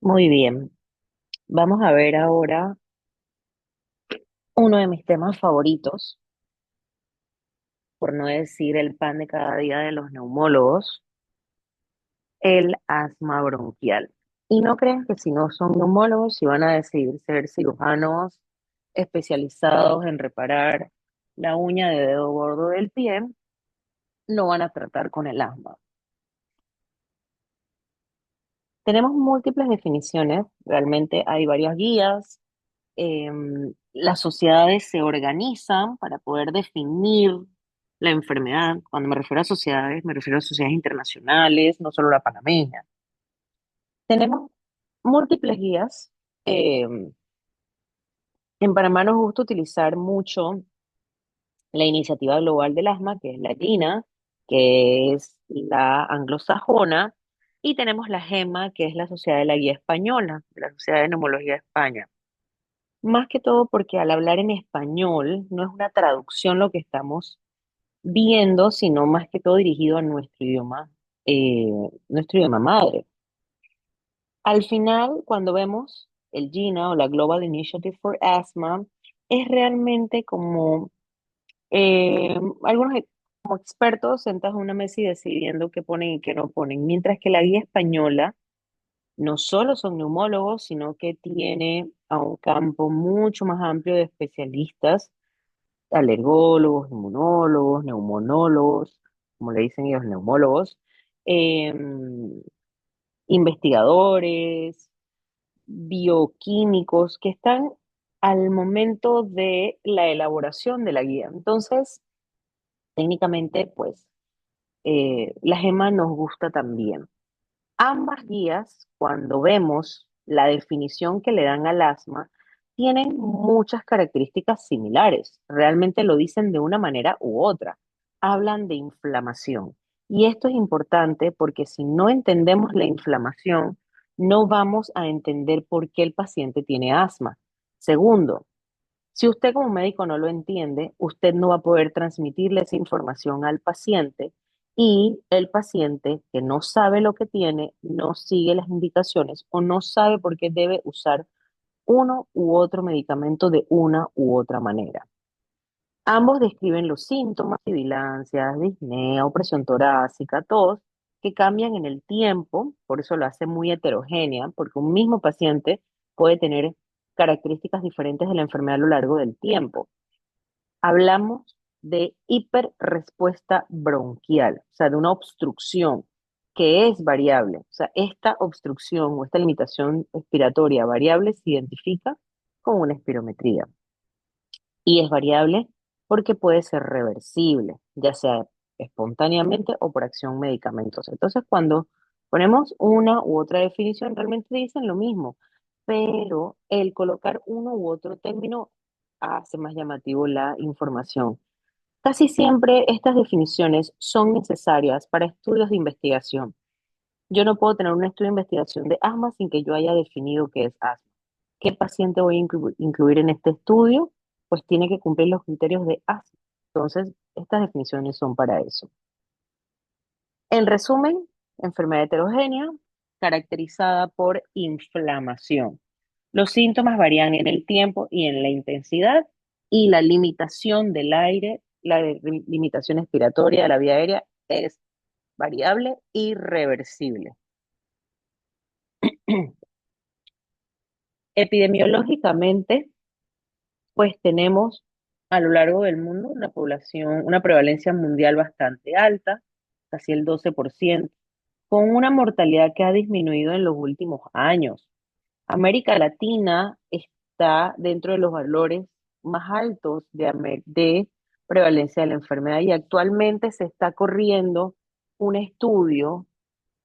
Muy bien, vamos a ver ahora uno de mis temas favoritos, por no decir el pan de cada día de los neumólogos, el asma bronquial. Y no crean que si no son neumólogos, y van a decidir ser cirujanos especializados en reparar la uña de dedo gordo del pie, no van a tratar con el asma. Tenemos múltiples definiciones, realmente hay varias guías. Las sociedades se organizan para poder definir la enfermedad. Cuando me refiero a sociedades, me refiero a sociedades internacionales, no solo la panameña. Tenemos múltiples guías. em, en Panamá nos gusta utilizar mucho la Iniciativa Global del Asma, que es la INA, que es la anglosajona, y tenemos la GEMA, que es la Sociedad de la Guía Española, la Sociedad de Neumología de España. Más que todo porque al hablar en español no es una traducción lo que estamos viendo, sino más que todo dirigido a eh, nuestro idioma madre. Al final, cuando vemos el GINA o la Global Initiative for Asthma, es realmente como algunos como expertos sentados en una mesa y decidiendo qué ponen y qué no ponen, mientras que la guía española no solo son neumólogos, sino que tiene a un campo mucho más amplio de especialistas, alergólogos, inmunólogos, neumonólogos, como le dicen ellos, neumólogos, investigadores, bioquímicos que están al momento de la elaboración de la guía. Entonces, técnicamente, pues, la GEMA nos gusta también. Ambas guías, cuando vemos la definición que le dan al asma, tienen muchas características similares. Realmente lo dicen de una manera u otra. Hablan de inflamación. Y esto es importante porque si no entendemos la inflamación, no vamos a entender por qué el paciente tiene asma. Segundo, si usted como médico no lo entiende, usted no va a poder transmitirle esa información al paciente y el paciente que no sabe lo que tiene, no sigue las indicaciones o no sabe por qué debe usar uno u otro medicamento de una u otra manera. Ambos describen los síntomas, sibilancias, disnea, opresión torácica, todos que cambian en el tiempo, por eso lo hace muy heterogénea, porque un mismo paciente puede tener características diferentes de la enfermedad a lo largo del tiempo. Hablamos de hiperrespuesta bronquial, o sea, de una obstrucción que es variable. O sea, esta obstrucción o esta limitación respiratoria variable se identifica con una espirometría y es variable porque puede ser reversible, ya sea espontáneamente o por acción medicamentosa. Entonces, cuando ponemos una u otra definición, realmente dicen lo mismo, pero el colocar uno u otro término hace más llamativo la información. Casi siempre estas definiciones son necesarias para estudios de investigación. Yo no puedo tener un estudio de investigación de asma sin que yo haya definido qué es asma. ¿Qué paciente voy a incluir en este estudio? Pues tiene que cumplir los criterios de asma. Entonces, estas definiciones son para eso. En resumen, enfermedad heterogénea caracterizada por inflamación. Los síntomas varían en el tiempo y en la intensidad y la limitación del aire, limitación expiratoria de la vía aérea es variable y reversible. Epidemiológicamente, pues tenemos a lo largo del mundo una población, una prevalencia mundial bastante alta, casi el 12%, con una mortalidad que ha disminuido en los últimos años. América Latina está dentro de los valores más altos de prevalencia de la enfermedad y actualmente se está corriendo un estudio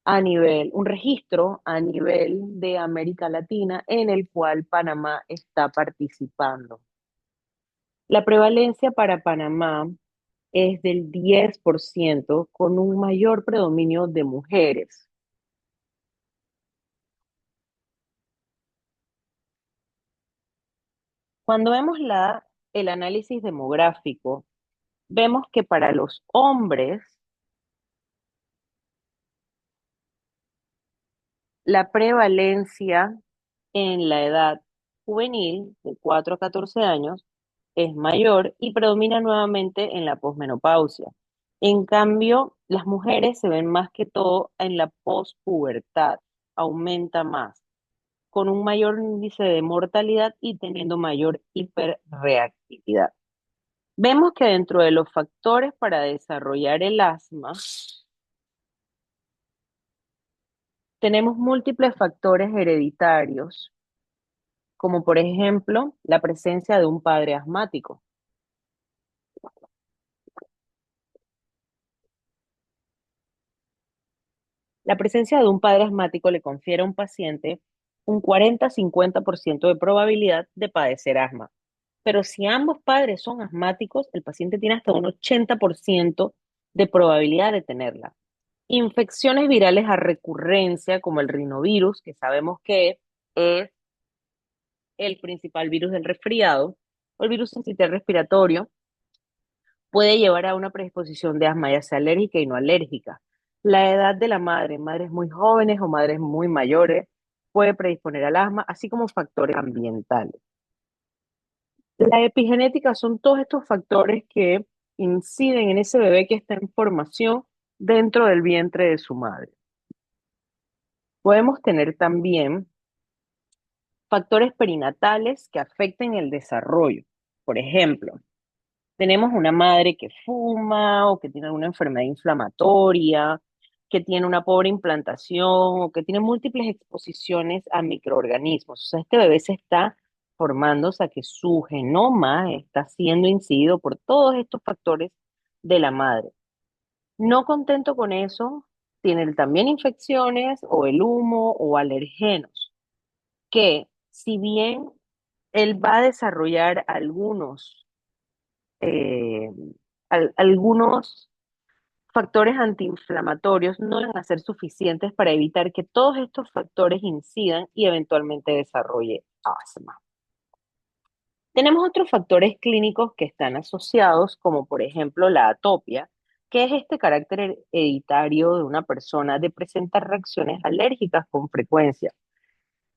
un registro a nivel de América Latina en el cual Panamá está participando. La prevalencia para Panamá es del 10% con un mayor predominio de mujeres. Cuando vemos el análisis demográfico, vemos que para los hombres La prevalencia en la edad juvenil, de 4 a 14 años, es mayor y predomina nuevamente en la posmenopausia. En cambio, las mujeres se ven más que todo en la pospubertad, aumenta más, con un mayor índice de mortalidad y teniendo mayor hiperreactividad. Vemos que dentro de los factores para desarrollar el asma, tenemos múltiples factores hereditarios, como por ejemplo la presencia de un padre asmático. La presencia de un padre asmático le confiere a un paciente un 40-50% de probabilidad de padecer asma. Pero si ambos padres son asmáticos, el paciente tiene hasta un 80% de probabilidad de tenerla. Infecciones virales a recurrencia, como el rinovirus, que sabemos que es el principal virus del resfriado, o el virus sincitial respiratorio, puede llevar a una predisposición de asma, ya sea alérgica y no alérgica. La edad de la madre, madres muy jóvenes o madres muy mayores, puede predisponer al asma, así como factores ambientales. La epigenética son todos estos factores que inciden en ese bebé que está en formación dentro del vientre de su madre. Podemos tener también factores perinatales que afecten el desarrollo. Por ejemplo, tenemos una madre que fuma o que tiene alguna enfermedad inflamatoria, que tiene una pobre implantación o que tiene múltiples exposiciones a microorganismos. O sea, este bebé se está formando, o sea, que su genoma está siendo incidido por todos estos factores de la madre. No contento con eso, tiene también infecciones o el humo o alergenos, que si bien él va a desarrollar eh, algunos factores antiinflamatorios, no van a ser suficientes para evitar que todos estos factores incidan y eventualmente desarrolle asma. Tenemos otros factores clínicos que están asociados, como por ejemplo la atopia, que es este carácter hereditario de una persona de presentar reacciones alérgicas con frecuencia,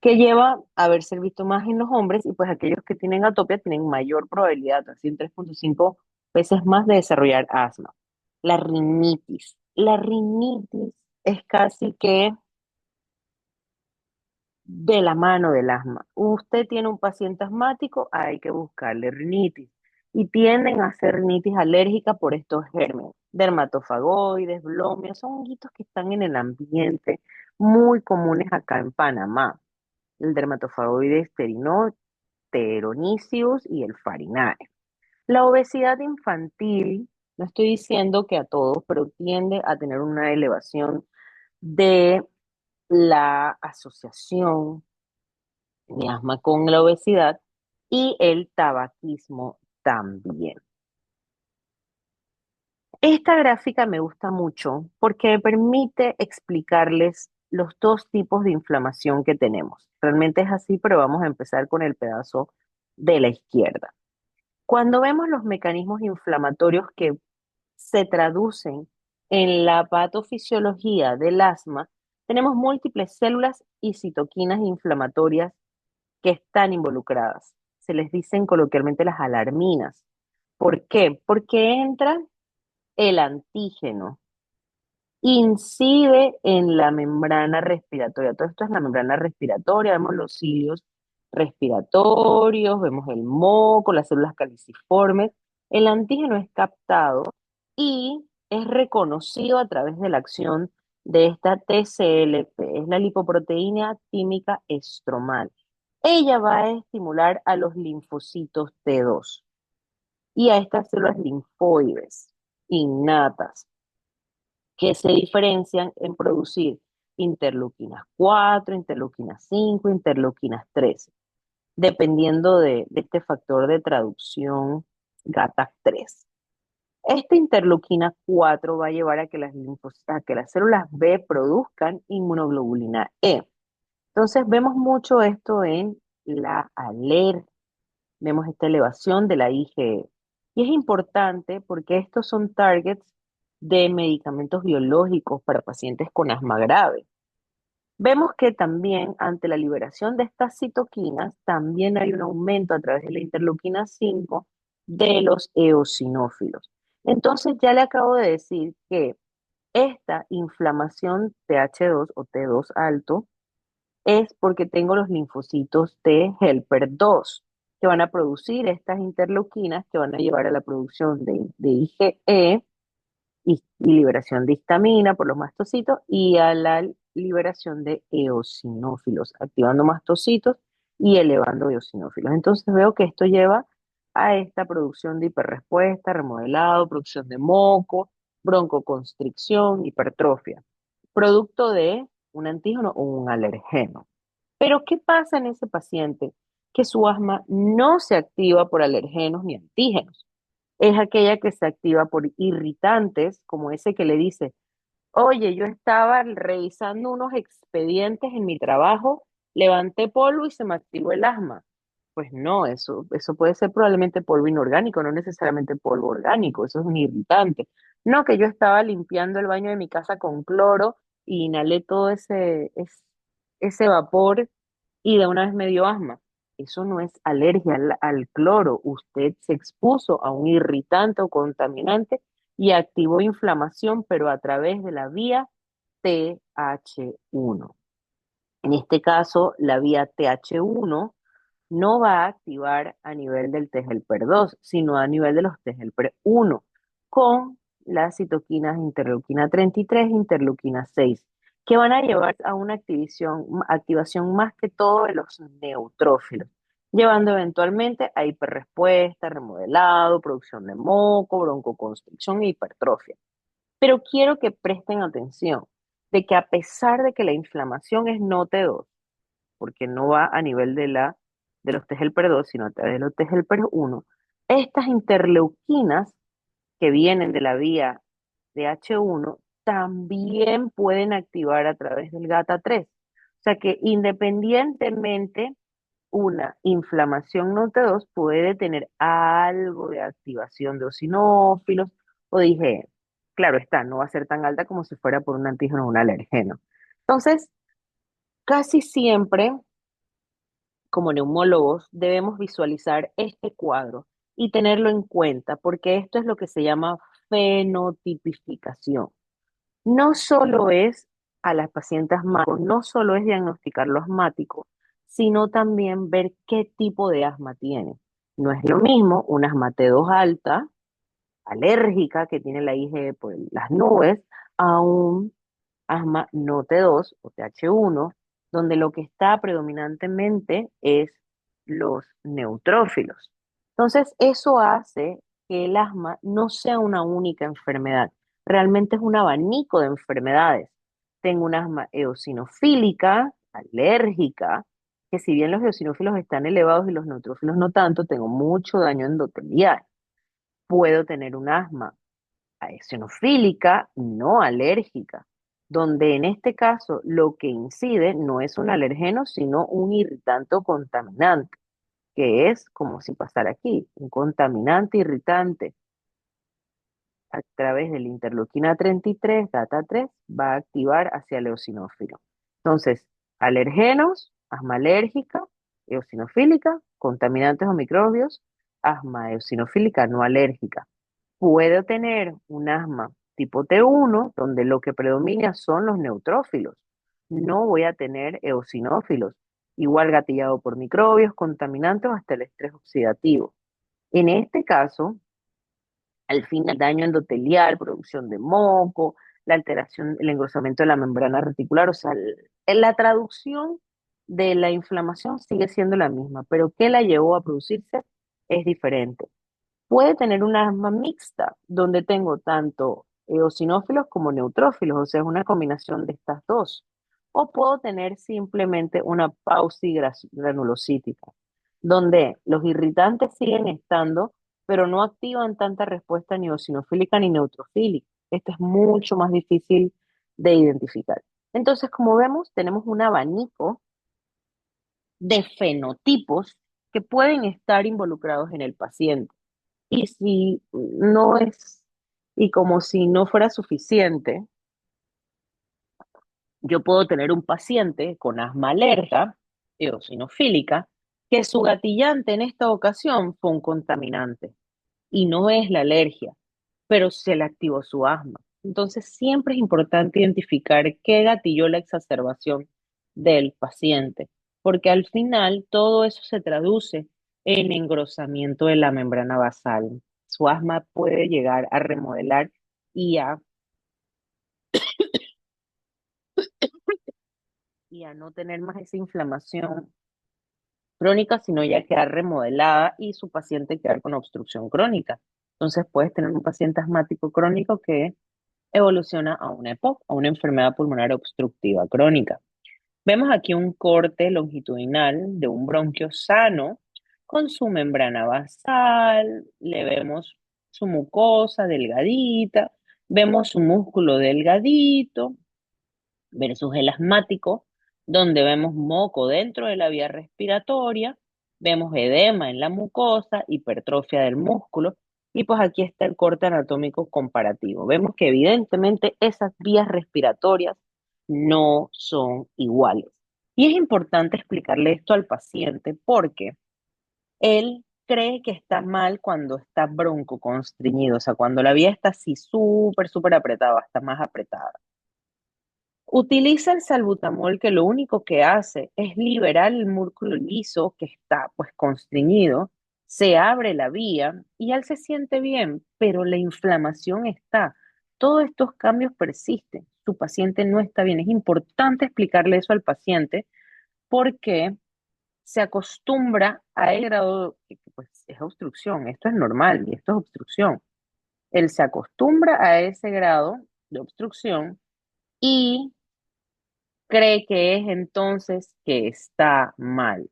que lleva a verse visto más en los hombres y pues aquellos que tienen atopia tienen mayor probabilidad, así en 3,5 veces más de desarrollar asma. La rinitis. La rinitis es casi que de la mano del asma. Usted tiene un paciente asmático, hay que buscarle rinitis. Y tienden a ser rinitis alérgica por estos gérmenes. Dermatofagoides, blomios, son honguitos que están en el ambiente, muy comunes acá en Panamá. El dermatofagoides Pteronicius y el Farinae. La obesidad infantil, no estoy diciendo que a todos, pero tiende a tener una elevación de la asociación de asma con la obesidad y el tabaquismo también. Esta gráfica me gusta mucho porque me permite explicarles los dos tipos de inflamación que tenemos. Realmente es así, pero vamos a empezar con el pedazo de la izquierda. Cuando vemos los mecanismos inflamatorios que se traducen en la patofisiología del asma, tenemos múltiples células y citoquinas inflamatorias que están involucradas. Se les dicen coloquialmente las alarminas. ¿Por qué? Porque entra el antígeno, incide en la membrana respiratoria. Todo esto es la membrana respiratoria, vemos los cilios respiratorios, vemos el moco, las células caliciformes. El antígeno es captado y es reconocido a través de la acción de esta TCLP, es la lipoproteína química estromal. Ella va a estimular a los linfocitos T2 y a estas células linfoides innatas que se diferencian en producir interleuquinas 4, interleuquinas 5, interleuquinas 13, dependiendo de este factor de traducción GATAC3. Esta interleuquina 4 va a llevar a que a que las células B produzcan inmunoglobulina E. Entonces vemos mucho esto en la alergia, vemos esta elevación de la IgE. Y es importante porque estos son targets de medicamentos biológicos para pacientes con asma grave. Vemos que también ante la liberación de estas citoquinas, también hay un aumento a través de la interleuquina 5 de los eosinófilos. Entonces ya le acabo de decir que esta inflamación TH2 o T2 alto es porque tengo los linfocitos T helper 2 que van a producir estas interleuquinas que van a llevar a la producción de IgE y liberación de histamina por los mastocitos y a la liberación de eosinófilos, activando mastocitos y elevando eosinófilos. Entonces veo que esto lleva a esta producción de hiperrespuesta, remodelado, producción de moco, broncoconstricción, hipertrofia, producto de un antígeno o un alergeno. Pero ¿qué pasa en ese paciente? Que su asma no se activa por alergenos ni antígenos, es aquella que se activa por irritantes, como ese que le dice, oye, yo estaba revisando unos expedientes en mi trabajo, levanté polvo y se me activó el asma. Pues no, eso puede ser probablemente polvo inorgánico, no necesariamente polvo orgánico, eso es un irritante. No, que yo estaba limpiando el baño de mi casa con cloro y inhalé todo ese vapor y de una vez me dio asma. Eso no es alergia al cloro. Usted se expuso a un irritante o contaminante y activó inflamación, pero a través de la vía TH1. En este caso, la vía TH1 no va a activar a nivel del T-helper 2, sino a nivel de los T-helper 1, con las citoquinas interleuquina 33 e interleuquina 6, que van a llevar a una activación más que todo de los neutrófilos, llevando eventualmente a hiperrespuesta, remodelado, producción de moco, broncoconstricción e hipertrofia. Pero quiero que presten atención de que a pesar de que la inflamación es no T2, porque no va a nivel de los T helper 2, sino a través de los T helper 1, estas interleuquinas que vienen de la vía de H1 también pueden activar a través del GATA3. O sea que independientemente una inflamación no T2 puede tener algo de activación de eosinófilos o de IgE. Claro está, no va a ser tan alta como si fuera por un antígeno o un alergeno. Entonces, casi siempre como neumólogos debemos visualizar este cuadro y tenerlo en cuenta, porque esto es lo que se llama fenotipificación. No solo es a las pacientes asmáticos, no solo es diagnosticar lo asmático, sino también ver qué tipo de asma tiene. No es lo mismo un asma T2 alta, alérgica, que tiene la IgE por las nubes, a un asma no T2 o TH1, donde lo que está predominantemente es los neutrófilos. Entonces, eso hace que el asma no sea una única enfermedad, realmente es un abanico de enfermedades. Tengo un asma eosinofílica, alérgica, que si bien los eosinófilos están elevados y los neutrófilos no tanto, tengo mucho daño endotelial. Puedo tener un asma eosinofílica no alérgica, donde en este caso lo que incide no es un alergeno, sino un irritante o contaminante, que es como si pasara aquí, un contaminante irritante a través de la interleuquina 33, data 3, va a activar hacia el eosinófilo. Entonces, alergenos, asma alérgica, eosinofílica, contaminantes o microbios, asma eosinofílica no alérgica. Puedo tener un asma tipo T1, donde lo que predomina son los neutrófilos. No voy a tener eosinófilos, igual gatillado por microbios, contaminantes o hasta el estrés oxidativo. En este caso, al final, daño endotelial, producción de moco, la alteración, el engrosamiento de la membrana reticular, o sea, la traducción de la inflamación sigue siendo la misma, pero qué la llevó a producirse es diferente. Puede tener una asma mixta, donde tengo tanto eosinófilos como neutrófilos, o sea, es una combinación de estas dos. O puedo tener simplemente una pausia granulocítica, donde los irritantes siguen estando, pero no activan tanta respuesta ni eosinofílica ni neutrofílica. Esto es mucho más difícil de identificar. Entonces, como vemos, tenemos un abanico de fenotipos que pueden estar involucrados en el paciente. Y si no es, y como si no fuera suficiente, Yo puedo tener un paciente con asma alérgica, eosinofílica, que su gatillante en esta ocasión fue un contaminante y no es la alergia, pero se le activó su asma. Entonces, siempre es importante identificar qué gatilló la exacerbación del paciente, porque al final todo eso se traduce en engrosamiento de la membrana basal. Su asma puede llegar a remodelar y a no tener más esa inflamación crónica, sino ya quedar remodelada y su paciente quedar con obstrucción crónica. Entonces puedes tener un paciente asmático crónico que evoluciona a una EPOC, a una enfermedad pulmonar obstructiva crónica. Vemos aquí un corte longitudinal de un bronquio sano con su membrana basal, le vemos su mucosa delgadita, vemos su músculo delgadito, versus el asmático, donde vemos moco dentro de la vía respiratoria, vemos edema en la mucosa, hipertrofia del músculo, y pues aquí está el corte anatómico comparativo. Vemos que evidentemente esas vías respiratorias no son iguales. Y es importante explicarle esto al paciente porque él cree que está mal cuando está broncoconstriñido, o sea, cuando la vía está así súper apretada, está más apretada. Utiliza el salbutamol que lo único que hace es liberar el músculo liso que está pues constreñido, se abre la vía y él se siente bien, pero la inflamación está. Todos estos cambios persisten. Su paciente no está bien. Es importante explicarle eso al paciente porque se acostumbra a el grado que pues es obstrucción. Esto es normal y esto es obstrucción. Él se acostumbra a ese grado de obstrucción y cree que es entonces que está mal.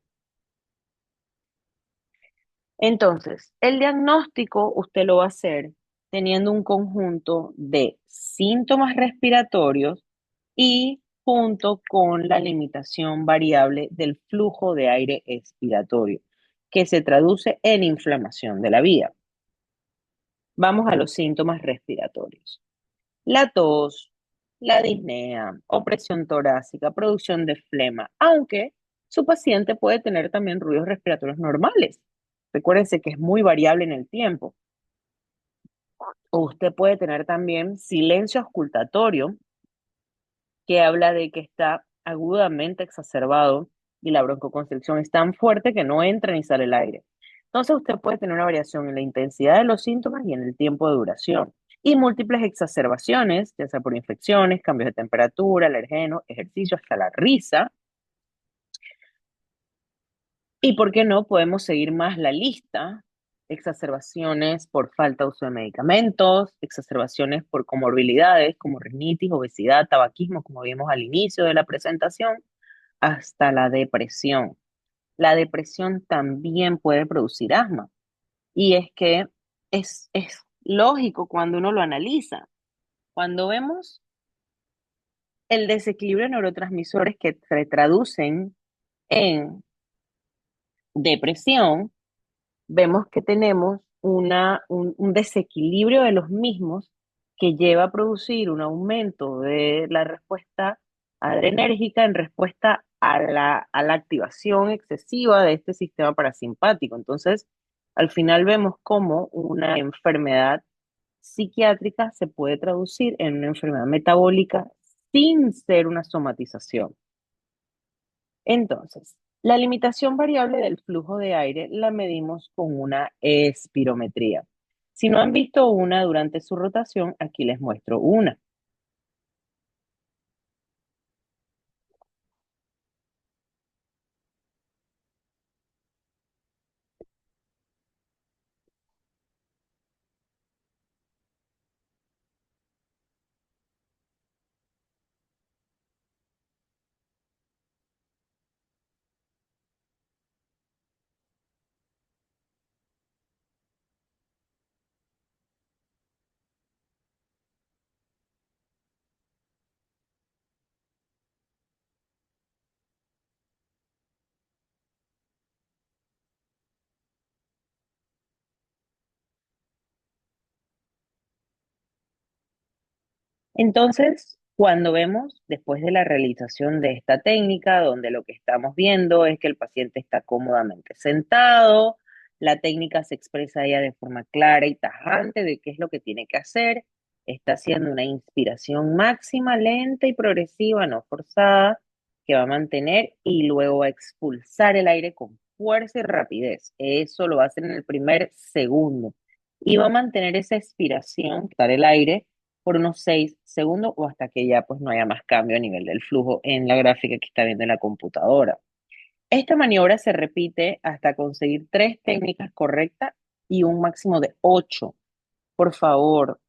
Entonces, el diagnóstico usted lo va a hacer teniendo un conjunto de síntomas respiratorios y junto con la limitación variable del flujo de aire expiratorio, que se traduce en inflamación de la vía. Vamos a los síntomas respiratorios. La tos, la disnea, opresión torácica, producción de flema, aunque su paciente puede tener también ruidos respiratorios normales. Recuérdense que es muy variable en el tiempo. O usted puede tener también silencio auscultatorio, que habla de que está agudamente exacerbado y la broncoconstricción es tan fuerte que no entra ni sale el aire. Entonces usted puede tener una variación en la intensidad de los síntomas y en el tiempo de duración. Y múltiples exacerbaciones, ya sea por infecciones, cambios de temperatura, alergenos, ejercicio, hasta la risa. Y por qué no, podemos seguir más la lista. Exacerbaciones por falta de uso de medicamentos, exacerbaciones por comorbilidades como rinitis, obesidad, tabaquismo, como vimos al inicio de la presentación, hasta la depresión. La depresión también puede producir asma. Y es que es lógico cuando uno lo analiza. Cuando vemos el desequilibrio de neurotransmisores que se traducen en depresión, vemos que tenemos un desequilibrio de los mismos que lleva a producir un aumento de la respuesta adrenérgica en respuesta a la activación excesiva de este sistema parasimpático. Entonces, al final vemos cómo una enfermedad psiquiátrica se puede traducir en una enfermedad metabólica sin ser una somatización. Entonces, la limitación variable del flujo de aire la medimos con una espirometría. Si no han visto una durante su rotación, aquí les muestro una. Entonces, Cuando vemos después de la realización de esta técnica, donde lo que estamos viendo es que el paciente está cómodamente sentado, la técnica se expresa ya de forma clara y tajante de qué es lo que tiene que hacer, está haciendo una inspiración máxima, lenta y progresiva, no forzada, que va a mantener y luego va a expulsar el aire con fuerza y rapidez. Eso lo va a hacer en el primer segundo. Y va a mantener esa expiración, quitar el aire por unos 6 segundos o hasta que ya pues no haya más cambio a nivel del flujo en la gráfica que está viendo en la computadora. Esta maniobra se repite hasta conseguir 3 técnicas correctas y un máximo de 8. Por favor,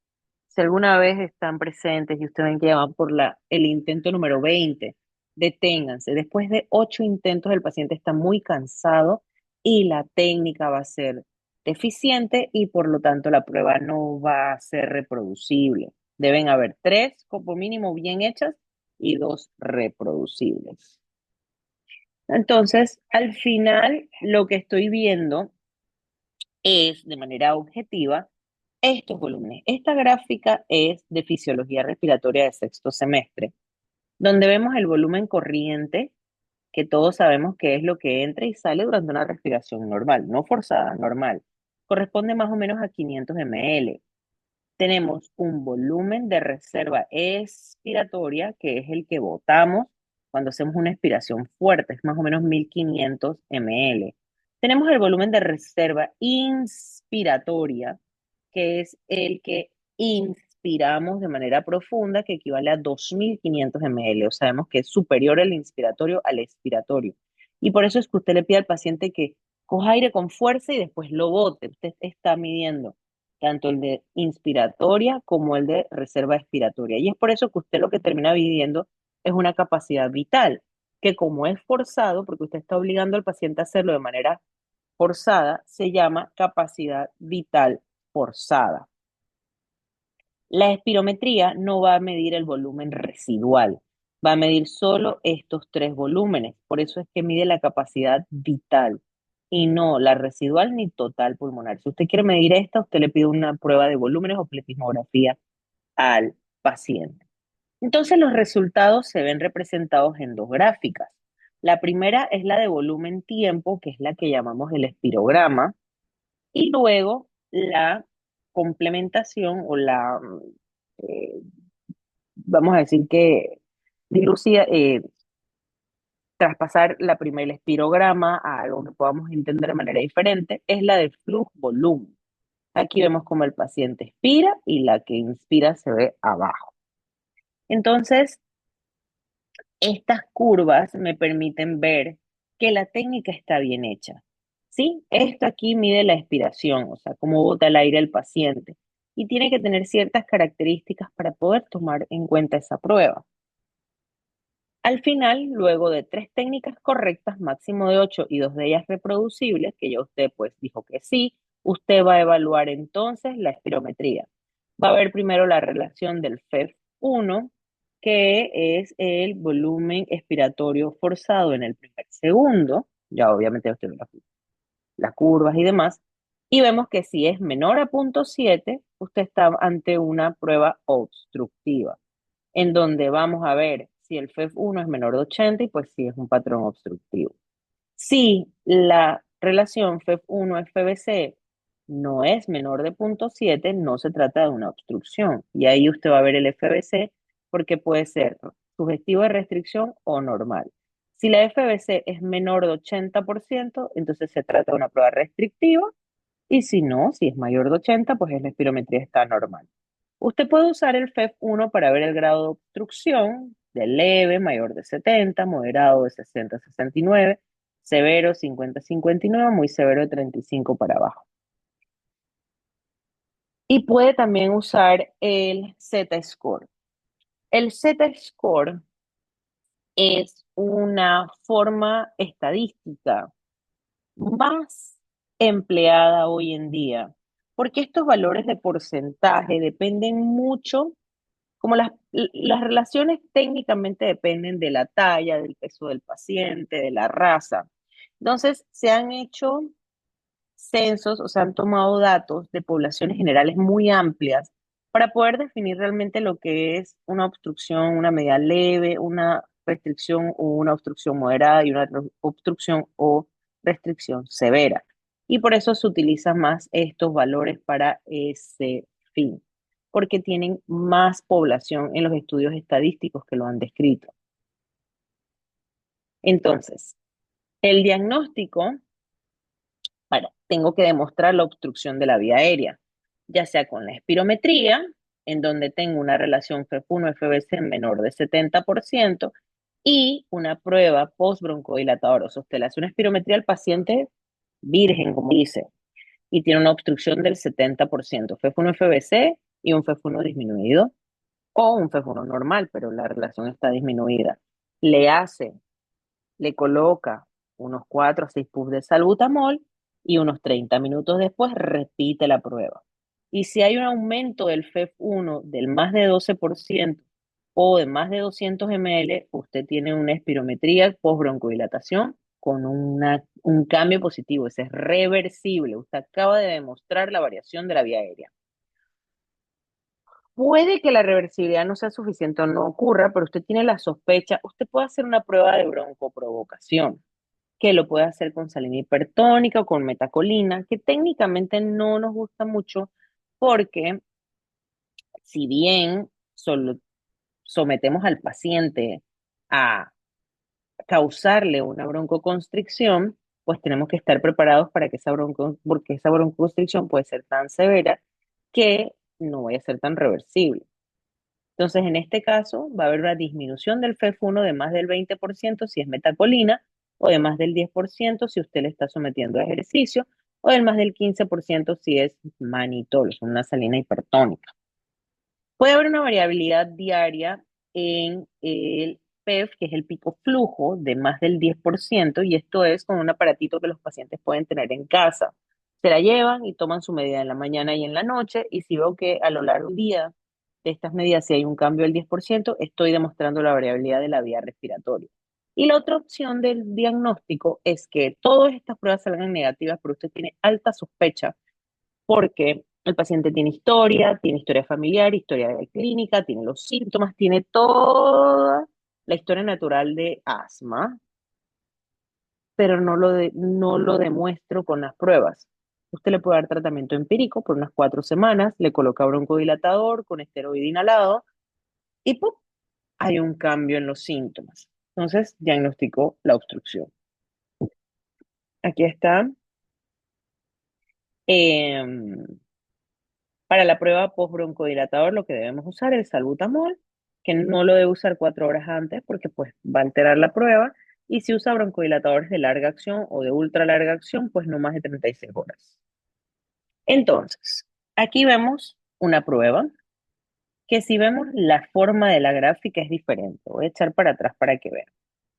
si alguna vez están presentes y ustedes ven que ya van por el intento número 20, deténganse. Después de 8 intentos, el paciente está muy cansado y la técnica va a ser deficiente y por lo tanto la prueba no va a ser reproducible. Deben haber 3 como mínimo bien hechas y 2 reproducibles. Entonces, al final, lo que estoy viendo es de manera objetiva estos volúmenes. Esta gráfica es de fisiología respiratoria de sexto semestre, donde vemos el volumen corriente, que todos sabemos que es lo que entra y sale durante una respiración normal, no forzada, normal. Corresponde más o menos a 500 ml. Tenemos un volumen de reserva expiratoria, que es el que botamos cuando hacemos una expiración fuerte, es más o menos 1500 ml. Tenemos el volumen de reserva inspiratoria, que es el que inspiramos de manera profunda, que equivale a 2500 ml. O sabemos que es superior el inspiratorio al expiratorio. Y por eso es que usted le pide al paciente que coja aire con fuerza y después lo bote. Usted está midiendo tanto el de inspiratoria como el de reserva expiratoria. Y es por eso que usted lo que termina midiendo es una capacidad vital, que como es forzado, porque usted está obligando al paciente a hacerlo de manera forzada, se llama capacidad vital forzada. La espirometría no va a medir el volumen residual, va a medir solo estos 3 volúmenes. Por eso es que mide la capacidad vital y no la residual ni total pulmonar. Si usted quiere medir esta, usted le pide una prueba de volúmenes o pletismografía al paciente. Entonces los resultados se ven representados en 2 gráficas. La primera es la de volumen tiempo, que es la que llamamos el espirograma, y luego la complementación o eh, vamos a decir que dilucida, traspasar la primera espirograma a algo que podamos entender de manera diferente, es la de flujo-volumen. Aquí vemos como el paciente expira y la que inspira se ve abajo. Entonces, estas curvas me permiten ver que la técnica está bien hecha. ¿Sí? Esto aquí mide la expiración, o sea, cómo bota el aire el paciente. Y tiene que tener ciertas características para poder tomar en cuenta esa prueba. Al final, luego de 3 técnicas correctas, máximo de 8 y 2 de ellas reproducibles, que ya usted pues dijo que sí, usted va a evaluar entonces la espirometría. Va a ver primero la relación del FEV1, que es el volumen expiratorio forzado en el primer segundo, ya obviamente usted ve las curvas y demás, y vemos que si es menor a 0,7, usted está ante una prueba obstructiva en donde vamos a ver si el FEV1 es menor de 80 y pues si es un patrón obstructivo. Si la relación FEV1-FVC no es menor de 0,7, no se trata de una obstrucción. Y ahí usted va a ver el FVC porque puede ser sugestivo de restricción o normal. Si la FVC es menor de 80%, entonces se trata de una prueba restrictiva. Y si no, si es mayor de 80, pues la espirometría está normal. Usted puede usar el FEV1 para ver el grado de obstrucción, de leve, mayor de 70, moderado de 60 a 69, severo 50 a 59, muy severo de 35 para abajo. Y puede también usar el Z-score. El Z-score es una forma estadística más empleada hoy en día, porque estos valores de porcentaje dependen mucho. Como las relaciones técnicamente dependen de la talla, del peso del paciente, de la raza. Entonces, se han hecho censos o se han tomado datos de poblaciones generales muy amplias para poder definir realmente lo que es una obstrucción, una medida leve, una restricción o una obstrucción moderada y una obstrucción o restricción severa. Y por eso se utilizan más estos valores para ese fin, porque tienen más población en los estudios estadísticos que lo han descrito. Entonces, el diagnóstico, bueno, tengo que demostrar la obstrucción de la vía aérea, ya sea con la espirometría, en donde tengo una relación FEF1-FBC menor de 70%, y una prueba postbroncodilatadora. O sea, usted le hace una espirometría al paciente virgen, como dice, y tiene una obstrucción del 70%, FEF1-FBC y un FEF1 disminuido, o un FEF1 normal, pero la relación está disminuida. Le hace le coloca unos 4 a 6 puffs de salbutamol y unos 30 minutos después repite la prueba. Y si hay un aumento del FEF1 del más de 12% o de más de 200 ml, usted tiene una espirometría post-broncodilatación con un cambio positivo. Ese es reversible. Usted acaba de demostrar la variación de la vía aérea. Puede que la reversibilidad no sea suficiente o no ocurra, pero usted tiene la sospecha. Usted puede hacer una prueba de broncoprovocación que lo puede hacer con salina hipertónica o con metacolina, que técnicamente no nos gusta mucho porque si bien solo sometemos al paciente a causarle una broncoconstricción, pues tenemos que estar preparados para que porque esa broncoconstricción puede ser tan severa que no vaya a ser tan reversible. Entonces, en este caso, va a haber una disminución del FEF1 de más del 20% si es metacolina, o de más del 10% si usted le está sometiendo a ejercicio, o del más del 15% si es manitol, es una salina hipertónica. Puede haber una variabilidad diaria en el PEF, que es el pico flujo, de más del 10%, y esto es con un aparatito que los pacientes pueden tener en casa. Se la llevan y toman su medida en la mañana y en la noche, y si veo que a lo largo del día de estas medidas, si hay un cambio del 10%, estoy demostrando la variabilidad de la vía respiratoria. Y la otra opción del diagnóstico es que todas estas pruebas salgan negativas, pero usted tiene alta sospecha porque el paciente tiene historia familiar, historia de clínica, tiene los síntomas, tiene toda la historia natural de asma, pero no lo demuestro con las pruebas. Usted le puede dar tratamiento empírico por unas 4 semanas, le coloca broncodilatador con esteroide inhalado y ¡pum! Hay un cambio en los síntomas. Entonces, diagnosticó la obstrucción. Aquí está. em, Para la prueba post-broncodilatador, lo que debemos usar es el salbutamol, que no lo debe usar 4 horas antes porque pues va a alterar la prueba. Y si usa broncodilatadores de larga acción o de ultra larga acción, pues no más de 36 horas. Entonces, aquí vemos una prueba que si vemos la forma de la gráfica es diferente. Voy a echar para atrás para que vean.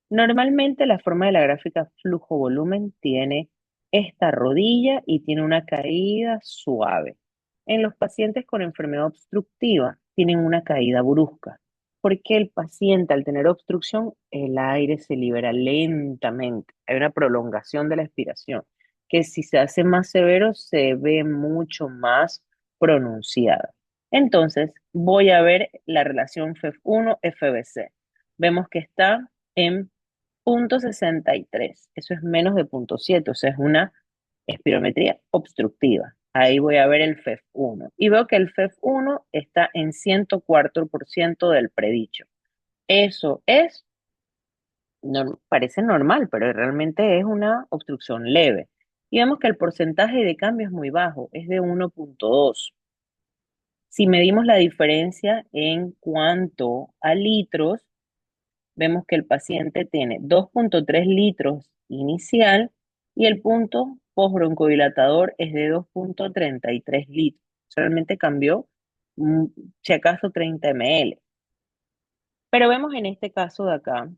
Normalmente la forma de la gráfica flujo-volumen tiene esta rodilla y tiene una caída suave. En los pacientes con enfermedad obstructiva tienen una caída brusca, porque el paciente al tener obstrucción, el aire se libera lentamente. Hay una prolongación de la expiración, que si se hace más severo se ve mucho más pronunciada. Entonces, voy a ver la relación FEF1-FBC. Vemos que está en 0,63. Eso es menos de 0,7, o sea, es una espirometría obstructiva. Ahí voy a ver el FEF1 y veo que el FEF1 está en 104% del predicho. Eso es, no, parece normal, pero realmente es una obstrucción leve. Y vemos que el porcentaje de cambio es muy bajo, es de 1,2. Si medimos la diferencia en cuanto a litros, vemos que el paciente tiene 2,3 litros inicial y el punto postbroncodilatador es de 2,33 litros. Realmente cambió, si acaso, 30 ml. Pero vemos en este caso de acá,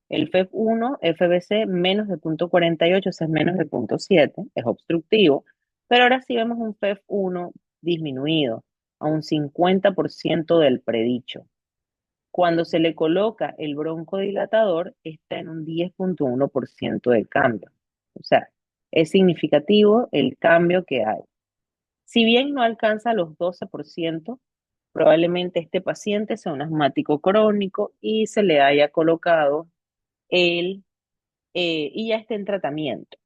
el FEF1, FBC menos de 0,48, o sea, es menos de 0,7, es obstructivo. Pero ahora sí vemos un FEF1 disminuido a un 50% del predicho. Cuando se le coloca el broncodilatador, está en un 10,1% de cambio. O sea, es significativo el cambio que hay. Si bien no alcanza los 12%, Probablemente este paciente sea un asmático crónico y se le haya colocado el, y ya esté en tratamiento.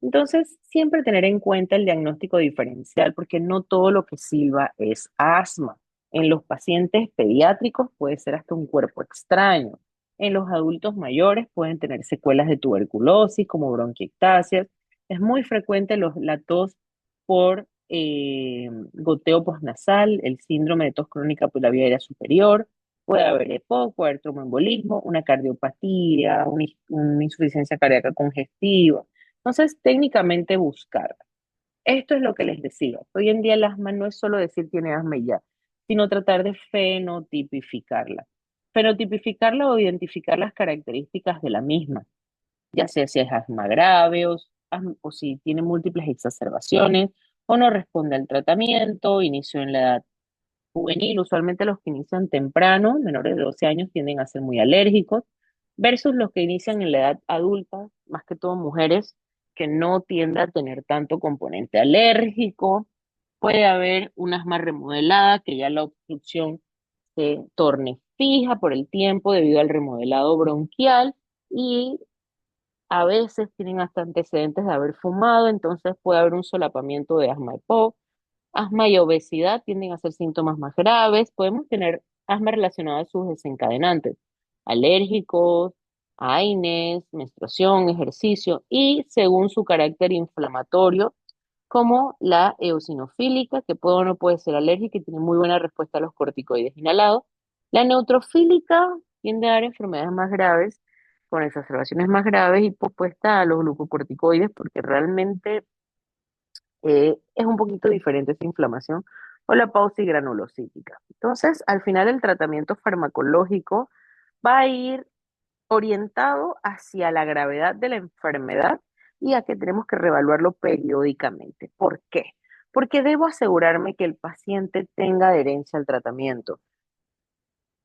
Entonces, siempre tener en cuenta el diagnóstico diferencial, porque no todo lo que silba es asma. En los pacientes pediátricos puede ser hasta un cuerpo extraño. En los adultos mayores pueden tener secuelas de tuberculosis como bronquiectasias. Es muy frecuente la tos por goteo postnasal, el síndrome de tos crónica por la vía aérea superior. Puede haber EPOC, puede haber tromboembolismo, una cardiopatía, una insuficiencia cardíaca congestiva. Entonces, técnicamente buscar. Esto es lo que les decía. Hoy en día el asma no es solo decir tiene asma y ya, sino tratar de fenotipificarla. Fenotipificarla o identificar las características de la misma, ya sea si es asma grave o si tiene múltiples exacerbaciones o no responde al tratamiento, inició en la edad juvenil. Usualmente los que inician temprano, menores de 12 años, tienden a ser muy alérgicos, versus los que inician en la edad adulta, más que todo mujeres, que no tienden a tener tanto componente alérgico. Puede haber un asma remodelada, que ya la obstrucción se torne fija por el tiempo debido al remodelado bronquial y a veces tienen hasta antecedentes de haber fumado, entonces puede haber un solapamiento de asma EPOC. Asma y obesidad tienden a ser síntomas más graves. Podemos tener asma relacionada a sus desencadenantes, alérgicos, AINES, menstruación, ejercicio y según su carácter inflamatorio, como la eosinofílica, que puede o no puede ser alérgica y tiene muy buena respuesta a los corticoides inhalados. La neutrofílica tiende a dar enfermedades más graves, con exacerbaciones más graves y pospuesta a los glucocorticoides, porque realmente es un poquito diferente esa inflamación o la pausigranulocítica. Entonces, al final el tratamiento farmacológico va a ir orientado hacia la gravedad de la enfermedad y a que tenemos que reevaluarlo periódicamente. ¿Por qué? Porque debo asegurarme que el paciente tenga adherencia al tratamiento.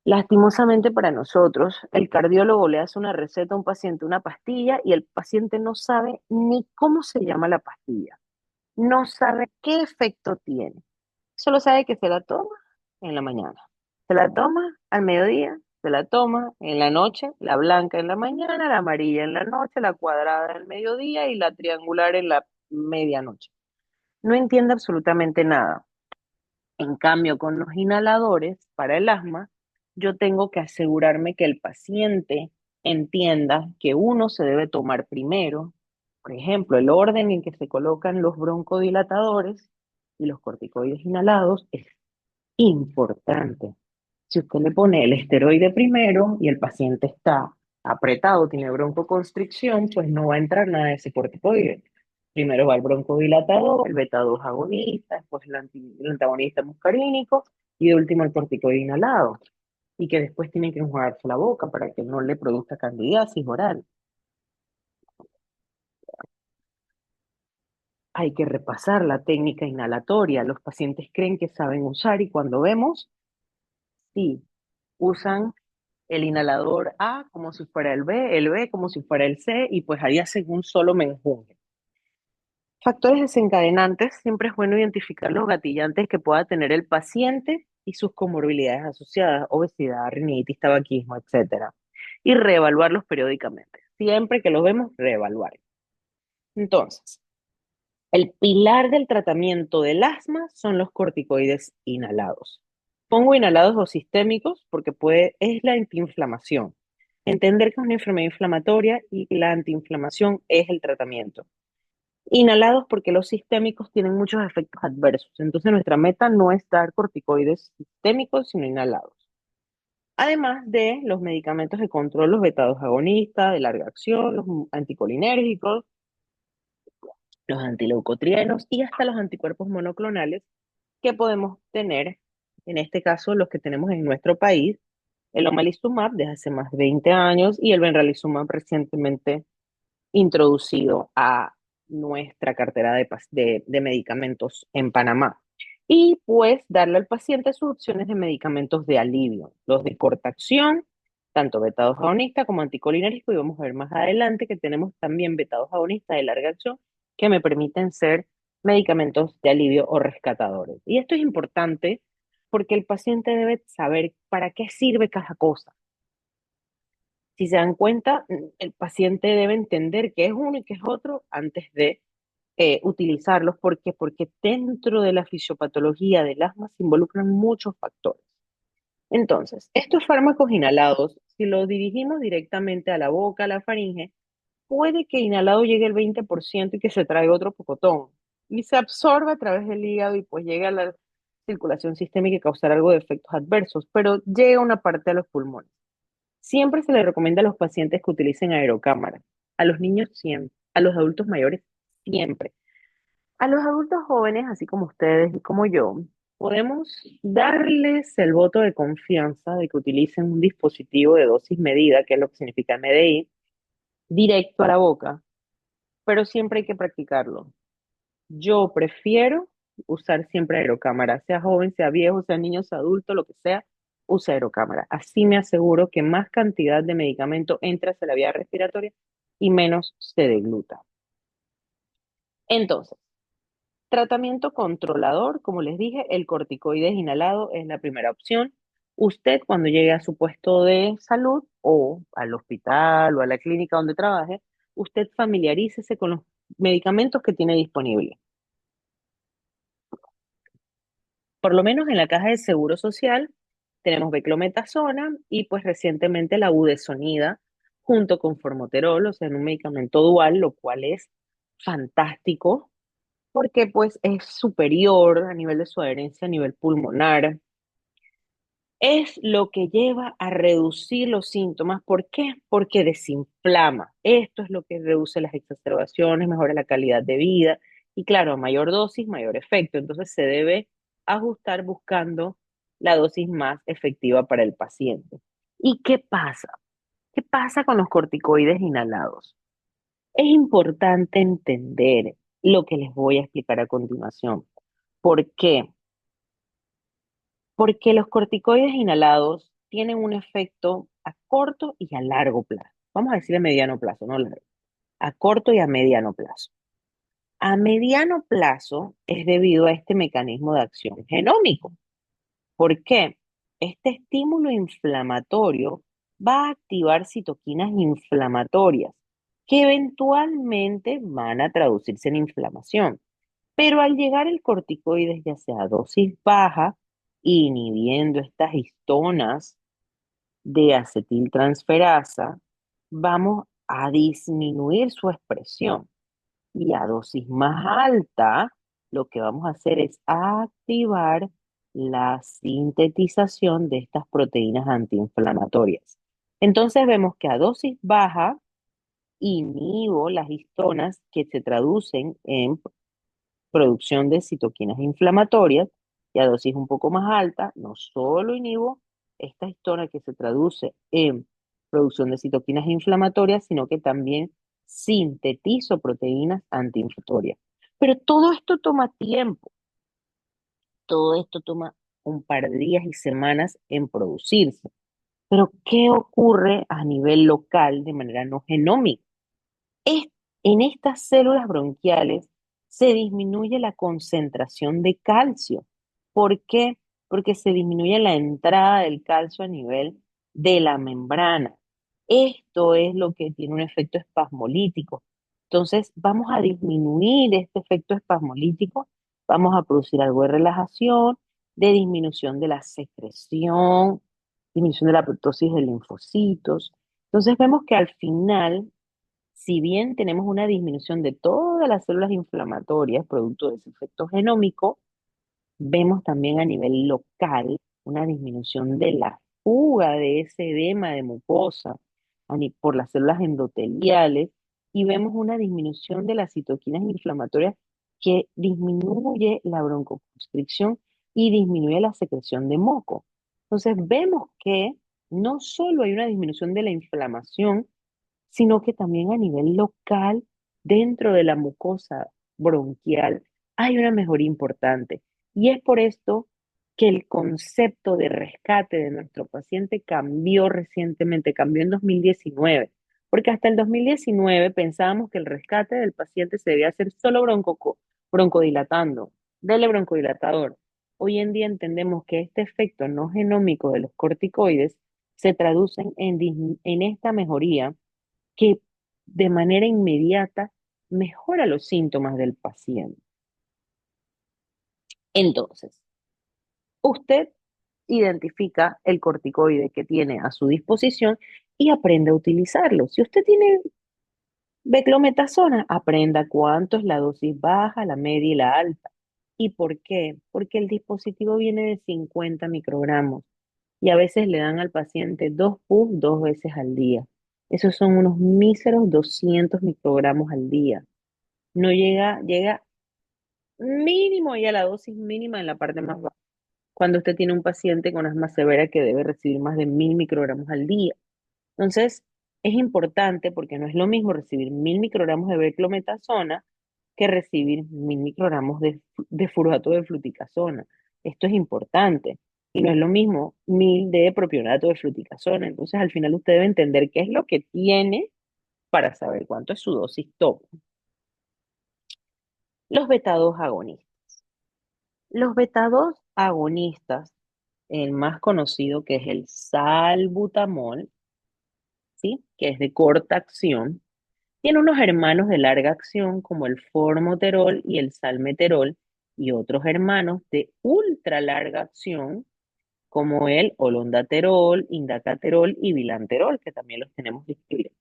Lastimosamente para nosotros, el cardiólogo le hace una receta a un paciente, una pastilla, y el paciente no sabe ni cómo se llama la pastilla, no sabe qué efecto tiene. Solo sabe que se la toma en la mañana, se la toma al mediodía, se la toma en la noche, la blanca en la mañana, la amarilla en la noche, la cuadrada en el mediodía y la triangular en la medianoche. No entiende absolutamente nada. En cambio, con los inhaladores para el asma, yo tengo que asegurarme que el paciente entienda que uno se debe tomar primero, por ejemplo, el orden en que se colocan los broncodilatadores y los corticoides inhalados es importante. Si usted le pone el esteroide primero y el paciente está apretado, tiene broncoconstricción, pues no va a entrar nada de ese corticoide. Primero va el broncodilatador, el beta 2 agonista, después el antagonista muscarínico y de último el corticoide inhalado. Y que después tiene que enjuagarse la boca para que no le produzca candidiasis oral. Hay que repasar la técnica inhalatoria. Los pacientes creen que saben usar y cuando vemos, sí, usan el inhalador A como si fuera el B como si fuera el C, y pues ahí hacen un solo menjunje. Factores desencadenantes, siempre es bueno identificar los gatillantes que pueda tener el paciente y sus comorbilidades asociadas, obesidad, rinitis, tabaquismo, etcétera, y reevaluarlos periódicamente. Siempre que los vemos, reevaluar. Entonces, el pilar del tratamiento del asma son los corticoides inhalados. Pongo inhalados o sistémicos porque es la antiinflamación. Entender que es una enfermedad inflamatoria y la antiinflamación es el tratamiento. Inhalados porque los sistémicos tienen muchos efectos adversos. Entonces nuestra meta no es dar corticoides sistémicos, sino inhalados. Además de los medicamentos de control, los beta-2 agonistas de larga acción, los anticolinérgicos, los antileucotrienos y hasta los anticuerpos monoclonales que podemos tener, en este caso los que tenemos en nuestro país, el omalizumab desde hace más de 20 años y el benralizumab recientemente introducido a nuestra cartera de medicamentos en Panamá. Y pues darle al paciente sus opciones de medicamentos de alivio, los de corta acción, tanto beta-2 agonista como anticolinérgico, y vamos a ver más adelante que tenemos también beta-2 agonistas de larga acción que me permiten ser medicamentos de alivio o rescatadores. Y esto es importante porque el paciente debe saber para qué sirve cada cosa. Si se dan cuenta, el paciente debe entender qué es uno y qué es otro antes de utilizarlos. ¿Por qué? Porque dentro de la fisiopatología del asma se involucran muchos factores. Entonces, estos fármacos inhalados, si los dirigimos directamente a la boca, a la faringe, puede que inhalado llegue el 20% y que se traiga otro pocotón y se absorba a través del hígado y pues llegue a la circulación sistémica y causar algo de efectos adversos, pero llega una parte a los pulmones. Siempre se le recomienda a los pacientes que utilicen aerocámara, a los niños siempre, a los adultos mayores siempre. A los adultos jóvenes, así como ustedes y como yo, podemos darles el voto de confianza de que utilicen un dispositivo de dosis medida, que es lo que significa MDI, directo a la boca, pero siempre hay que practicarlo. Yo prefiero usar siempre aerocámara, sea joven, sea viejo, sea niño, sea adulto, lo que sea, use aerocámara. Así me aseguro que más cantidad de medicamento entra hacia la vía respiratoria y menos se degluta. Entonces, tratamiento controlador, como les dije, el corticoides inhalado es la primera opción. Usted cuando llegue a su puesto de salud o al hospital o a la clínica donde trabaje, usted familiarícese con los medicamentos que tiene disponibles. Por lo menos en la caja de Seguro Social tenemos beclometasona y pues recientemente la budesonida junto con formoterol, o sea, en un medicamento dual, lo cual es fantástico porque pues es superior a nivel de su adherencia a nivel pulmonar. Es lo que lleva a reducir los síntomas. ¿Por qué? Porque desinflama. Esto es lo que reduce las exacerbaciones, mejora la calidad de vida y claro, a mayor dosis, mayor efecto. Entonces se debe ajustar buscando la dosis más efectiva para el paciente. ¿Y qué pasa? ¿Qué pasa con los corticoides inhalados? Es importante entender lo que les voy a explicar a continuación. ¿Por qué? Porque los corticoides inhalados tienen un efecto a corto y a largo plazo. Vamos a decir a mediano plazo, no largo. A corto y a mediano plazo. A mediano plazo es debido a este mecanismo de acción genómico. ¿Por qué? Este estímulo inflamatorio va a activar citoquinas inflamatorias que eventualmente van a traducirse en inflamación. Pero al llegar el corticoide, ya sea a dosis baja, inhibiendo estas histonas de acetiltransferasa, vamos a disminuir su expresión. Y a dosis más alta, lo que vamos a hacer es activar la sintetización de estas proteínas antiinflamatorias. Entonces vemos que a dosis baja inhibo las histonas que se traducen en producción de citoquinas inflamatorias y a dosis un poco más alta, no solo inhibo esta histona que se traduce en producción de citoquinas inflamatorias, sino que también sintetizo proteínas antiinflamatorias. Pero todo esto toma tiempo, todo esto toma un par de días y semanas en producirse. Pero ¿qué ocurre a nivel local de manera no genómica? Es- en estas células bronquiales se disminuye la concentración de calcio. ¿Por qué? Porque se disminuye la entrada del calcio a nivel de la membrana. Esto es lo que tiene un efecto espasmolítico. Entonces, vamos a disminuir este efecto espasmolítico, vamos a producir algo de relajación, de disminución de la secreción, disminución de la apoptosis de linfocitos. Entonces, vemos que al final si bien tenemos una disminución de todas las células inflamatorias, producto de ese efecto genómico, vemos también a nivel local una disminución de la fuga de ese edema de mucosa por las células endoteliales y vemos una disminución de las citoquinas inflamatorias que disminuye la broncoconstricción y disminuye la secreción de moco. Entonces vemos que no solo hay una disminución de la inflamación, sino que también a nivel local, dentro de la mucosa bronquial, hay una mejoría importante. Y es por esto que el concepto de rescate de nuestro paciente cambió recientemente, cambió en 2019, porque hasta el 2019 pensábamos que el rescate del paciente se debía hacer solo broncodilatando, dele broncodilatador. hoy en día entendemos que este efecto no genómico de los corticoides se traduce en esta mejoría que de manera inmediata mejora los síntomas del paciente. Entonces, usted identifica el corticoide que tiene a su disposición y aprende a utilizarlo. Si usted tiene beclometasona, aprenda cuánto es la dosis baja, la media y la alta. ¿Y por qué? Porque el dispositivo viene de 50 microgramos y a veces le dan al paciente dos puffs 2 veces al día. Esos son unos míseros 200 microgramos al día. No llega mínimo ya la dosis mínima en la parte más baja. Cuando usted tiene un paciente con asma severa que debe recibir más de 1000 microgramos al día. Entonces, es importante porque no es lo mismo recibir 1000 microgramos de beclometasona que recibir 1000 microgramos de furbato de fluticasona. Esto es importante. Y no es lo mismo 1000 de propionato de fluticasona. Entonces, al final usted debe entender qué es lo que tiene para saber cuánto es su dosis top. Los beta-2 agonistas. Los beta-2 agonistas, el más conocido que es el salbutamol, ¿sí? Que es de corta acción, tiene unos hermanos de larga acción como el formoterol y el salmeterol y otros hermanos de ultra larga acción como el olondaterol, indacaterol y bilanterol, que también los tenemos disponibles.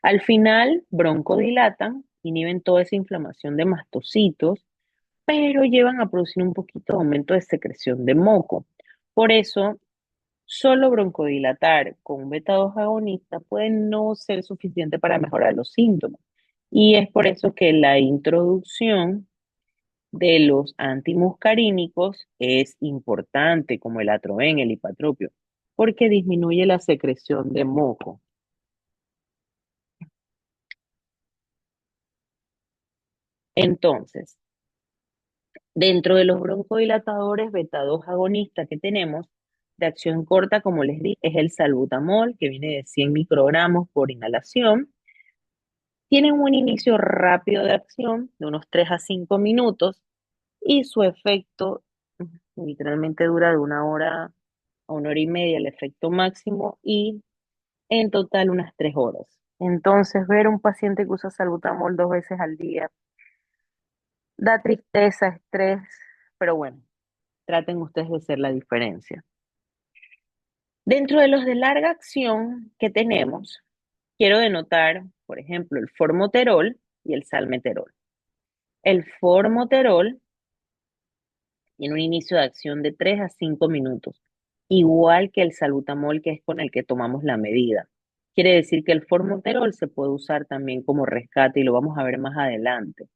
Al final, broncodilatan, inhiben toda esa inflamación de mastocitos, pero llevan a producir un poquito de aumento de secreción de moco. Por eso, solo broncodilatar con un beta-2 agonista puede no ser suficiente para mejorar los síntomas. Y es por eso que la introducción de los antimuscarínicos es importante, como el atroven, el hipatropio, porque disminuye la secreción de moco. Entonces, dentro de los broncodilatadores beta-2 agonistas que tenemos, de acción corta, como les di, es el salbutamol, que viene de 100 microgramos por inhalación. Tienen un inicio rápido de acción, de unos 3 a 5 minutos, y su efecto literalmente dura de 1 hora a 1 hora y media, el efecto máximo, y en total unas 3 horas. Entonces, ver un paciente que usa salbutamol 2 veces al día da tristeza, estrés, pero bueno, traten ustedes de hacer la diferencia. Dentro de los de larga acción que tenemos, quiero denotar, por ejemplo, el formoterol y el salmeterol. El formoterol tiene un inicio de acción de 3 a 5 minutos, igual que el salbutamol, que es con el que tomamos la medida. Quiere decir que el formoterol se puede usar también como rescate y lo vamos a ver más adelante,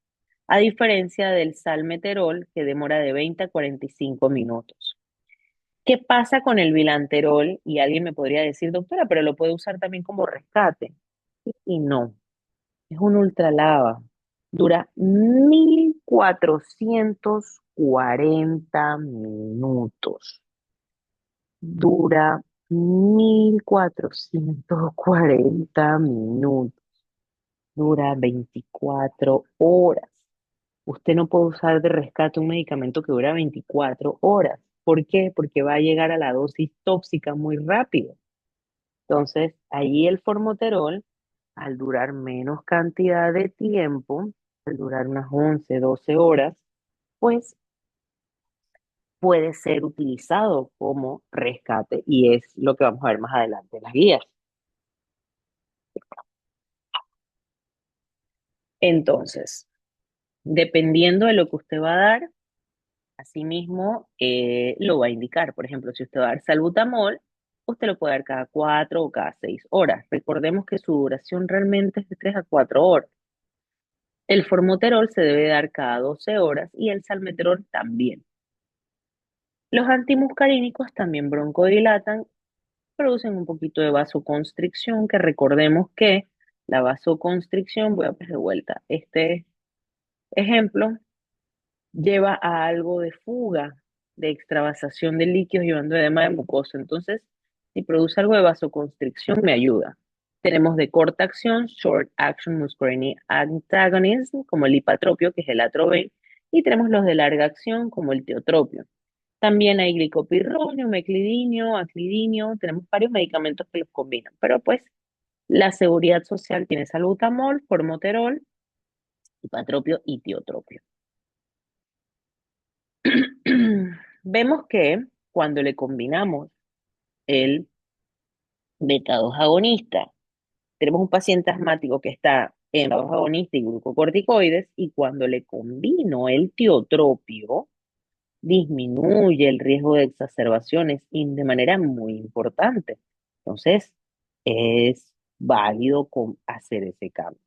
a diferencia del salmeterol, que demora de 20 a 45 minutos. ¿Qué pasa con el bilanterol? Y alguien me podría decir, doctora, pero lo puede usar también como rescate. Y no, es un ultralava. Dura 1440 minutos. Dura 1440 minutos. Dura 24 horas. Usted no puede usar de rescate un medicamento que dura 24 horas. ¿Por qué? Porque va a llegar a la dosis tóxica muy rápido. Entonces, ahí el formoterol, al durar menos cantidad de tiempo, al durar unas 11, 12 horas, pues puede ser utilizado como rescate y es lo que vamos a ver más adelante en las guías. Entonces, dependiendo de lo que usted va a dar, asimismo lo va a indicar. Por ejemplo, si usted va a dar salbutamol, usted lo puede dar cada 4 o cada 6 horas. Recordemos que su duración realmente es de 3 a 4 horas. El formoterol se debe dar cada 12 horas y el salmeterol también. Los antimuscarínicos también broncodilatan, producen un poquito de vasoconstricción, que recordemos que la vasoconstricción, voy a poner de vuelta, este ejemplo lleva a algo de fuga, de extravasación de líquidos llevando edema de mucosa. Entonces, si produce algo de vasoconstricción, me ayuda. Tenemos de corta acción, short action muscarinic antagonism, como el hipatropio, que es el atroven, y tenemos los de larga acción como el teotropio. También hay glicopirronio, meclidinio, aclidinio, tenemos varios medicamentos que los combinan, pero pues la seguridad social tiene salbutamol, formoterol, ipatropio y tiotropio. Vemos que cuando le combinamos el beta-2 agonista, tenemos un paciente asmático que está en beta-2 agonista y glucocorticoides, y cuando le combino el tiotropio, disminuye el riesgo de exacerbaciones y de manera muy importante. Entonces, es válido hacer ese cambio.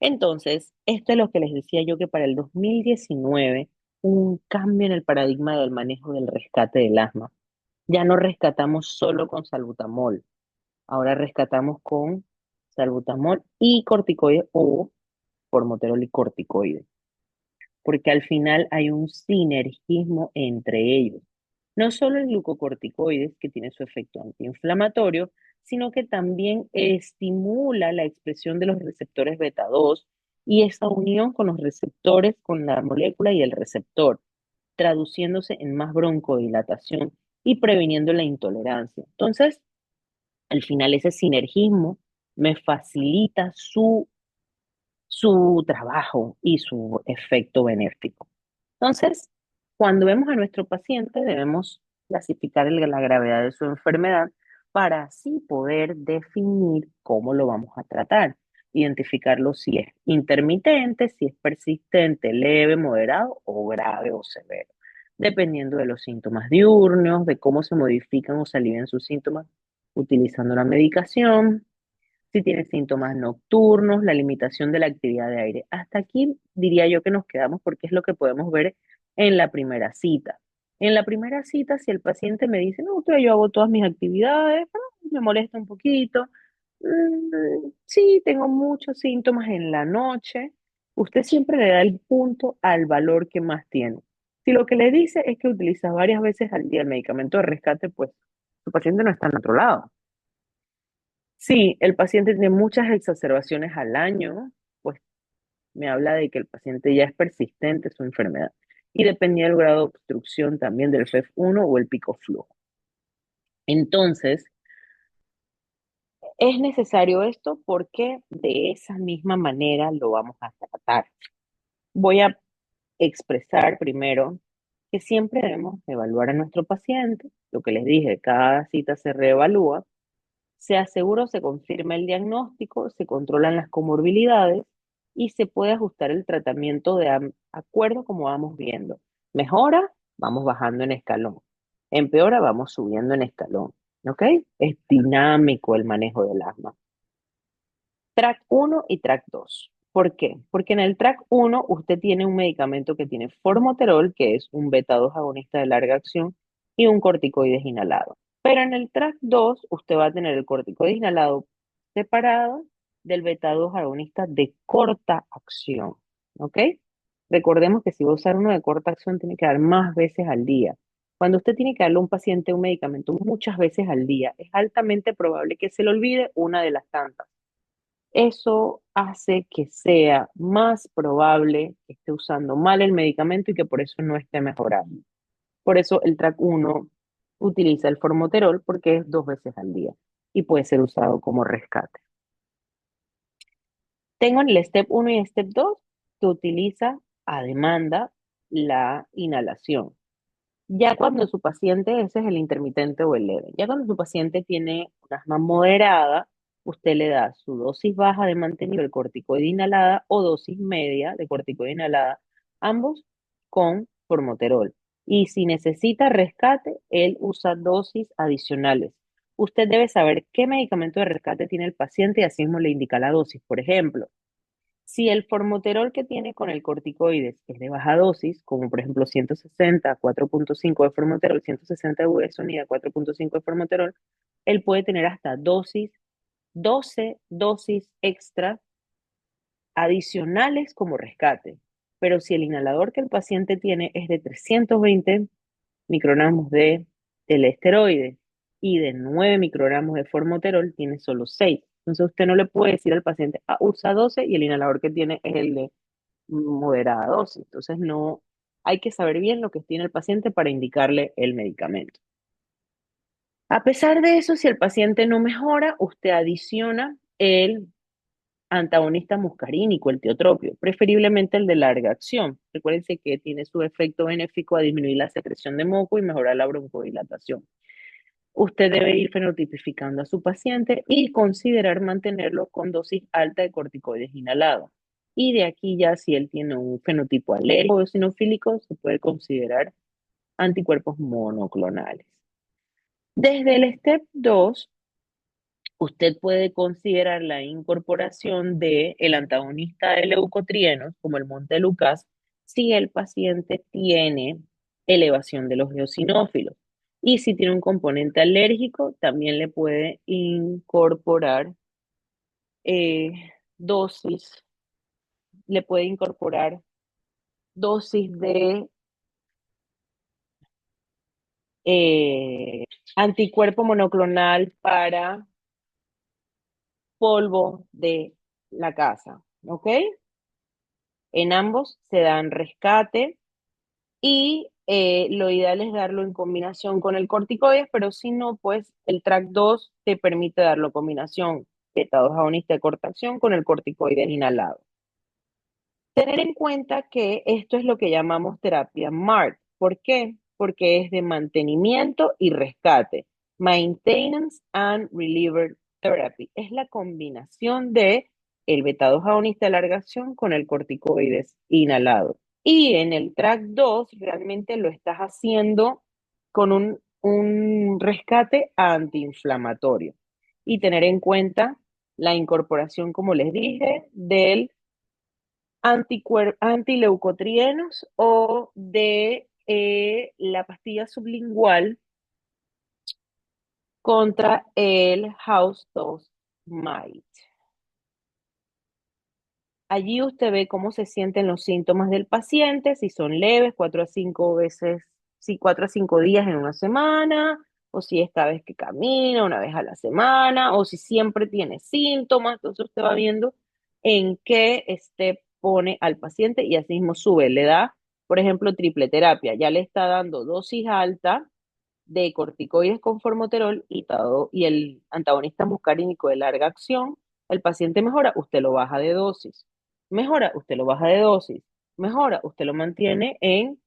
Entonces, esto es lo que les decía yo que para el 2019 un cambio en el paradigma del manejo del rescate del asma. Ya no rescatamos solo con salbutamol, ahora rescatamos con salbutamol y corticoides o formoterol y corticoides, porque al final hay un sinergismo entre ellos. No solo el glucocorticoides, que tiene su efecto antiinflamatorio, sino que también estimula la expresión de los receptores beta 2 y esa unión con los receptores, con la molécula y el receptor, traduciéndose en más broncodilatación y previniendo la intolerancia. Entonces, al final ese sinergismo me facilita su trabajo y su efecto benéfico. Entonces, cuando vemos a nuestro paciente, debemos clasificar la gravedad de su enfermedad para así poder definir cómo lo vamos a tratar, identificarlo si es intermitente, si es persistente, leve, moderado o grave o severo, dependiendo de los síntomas diurnos, de cómo se modifican o se alivian sus síntomas utilizando la medicación, si tiene síntomas nocturnos, la limitación de la actividad de aire. Hasta aquí diría yo que nos quedamos porque es lo que podemos ver en la primera cita. En la primera cita, si el paciente me dice, no, doctora, yo hago todas mis actividades, pero me molesta un poquito, sí, tengo muchos síntomas en la noche, usted siempre le da el punto al valor que más tiene. Si lo que le dice es que utiliza varias veces al día el medicamento de rescate, pues su paciente no está en otro lado. Sí, el paciente tiene muchas exacerbaciones al año, pues me habla de que el paciente ya es persistente su enfermedad y dependía del grado de obstrucción también del FEF1 o el pico flujo. Entonces, es necesario esto porque de esa misma manera lo vamos a tratar. Voy a expresar primero que siempre debemos evaluar a nuestro paciente. Lo que les dije, cada cita se reevalúa, se asegura o se confirma el diagnóstico, se controlan las comorbilidades y se puede ajustar el tratamiento de acuerdo como vamos viendo. Mejora, vamos bajando en escalón. Empeora, vamos subiendo en escalón. ¿Ok? Es dinámico el manejo del asma. Track 1 y Track 2. ¿Por qué? Porque en el Track 1 usted tiene un medicamento que tiene formoterol, que es un beta 2 agonista de larga acción, y un corticoides inhalado. Pero en el Track 2 usted va a tener el corticoides inhalado separado del beta 2 agonista de corta acción. ¿Ok? Recordemos que si va a usar uno de corta acción, tiene que dar más veces al día. Cuando usted tiene que darle a un paciente un medicamento muchas veces al día, es altamente probable que se le olvide una de las tantas. Eso hace que sea más probable que esté usando mal el medicamento y que por eso no esté mejorando. Por eso el TRAC 1 utiliza el formoterol porque es 2 veces al día y puede ser usado como rescate. Tengo en el Step 1 y Step 2 que utiliza a demanda la inhalación. Ya cuando su paciente, ese es el intermitente o el leve, ya cuando su paciente tiene un asma moderada, usted le da su dosis baja de mantenido de corticoide inhalada o dosis media de corticoide inhalada, ambos con formoterol. Y si necesita rescate, él usa dosis adicionales. Usted debe saber qué medicamento de rescate tiene el paciente y así mismo le indica la dosis. Por ejemplo, si el formoterol que tiene con el corticoides es de baja dosis, como por ejemplo 160, 4.5 de formoterol, 160 de budesonida, 4.5 de formoterol, él puede tener hasta 12 dosis extra adicionales como rescate. Pero si el inhalador que el paciente tiene es de 320 microgramos de esteroide y de 9 microgramos de formoterol, tiene solo 6. Entonces usted no le puede decir al paciente, usa 12 y el inhalador que tiene es el de moderada dosis. Entonces, no hay que saber bien lo que tiene el paciente para indicarle el medicamento. A pesar de eso, si el paciente no mejora, usted adiciona el antagonista muscarínico, el tiotropio, preferiblemente el de larga acción. Recuérdense que tiene su efecto benéfico a disminuir la secreción de moco y mejorar la broncodilatación. Usted debe ir fenotipificando a su paciente y considerar mantenerlo con dosis alta de corticoides inhalados. Y de aquí ya si él tiene un fenotipo alérgico o eosinofílico, se puede considerar anticuerpos monoclonales. Desde el step 2, usted puede considerar la incorporación de el antagonista de leucotrienos, como el montelukast, si el paciente tiene elevación de los eosinófilos. Y si tiene un componente alérgico, también le puede incorporar eh, dosis, le puede incorporar dosis de eh, anticuerpo monoclonal para polvo de la casa, ¿ok? En ambos se dan rescate y lo ideal es darlo en combinación con el corticoides, pero si no, pues el track 2 te permite darlo en combinación beta-2 agonista de corta acción con el corticoide inhalado. Tener en cuenta que esto es lo que llamamos terapia MART. ¿Por qué? Porque es de mantenimiento y rescate. Maintenance and Reliever Therapy. Es la combinación de el beta-2 agonista de larga acción con el corticoides inhalado. Y en el track 2 realmente lo estás haciendo con un rescate antiinflamatorio. Y tener en cuenta la incorporación, como les dije, del antileucotrienos o de la pastilla sublingual contra el house dust mite. Allí usted ve cómo se sienten los síntomas del paciente, si son leves, 4 a 5 veces, si 4 a 5 días en una semana, o si es cada vez que camina, una vez a la semana, o si siempre tiene síntomas. Entonces usted va viendo en qué pone al paciente y así mismo sube. Le da, por ejemplo, triple terapia. Ya le está dando dosis alta de corticoides con formoterol y el antagonista muscarínico de larga acción. El paciente mejora, usted lo baja de dosis. Mejora, usted lo baja de dosis. Mejora, usted lo mantiene en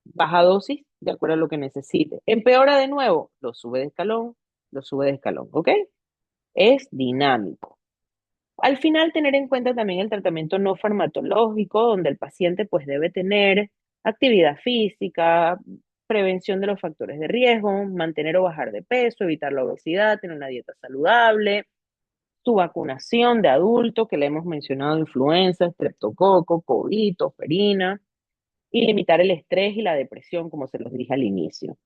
baja dosis de acuerdo a lo que necesite. Empeora de nuevo, lo sube de escalón, lo sube de escalón, ¿ok? Es dinámico. Al final, tener en cuenta también el tratamiento no farmacológico, donde el paciente pues debe tener actividad física, prevención de los factores de riesgo, mantener o bajar de peso, evitar la obesidad, tener una dieta saludable, su vacunación de adulto, que le hemos mencionado, influenza, estreptococo, COVID, tosferina, y limitar el estrés y la depresión, como se los dije al inicio.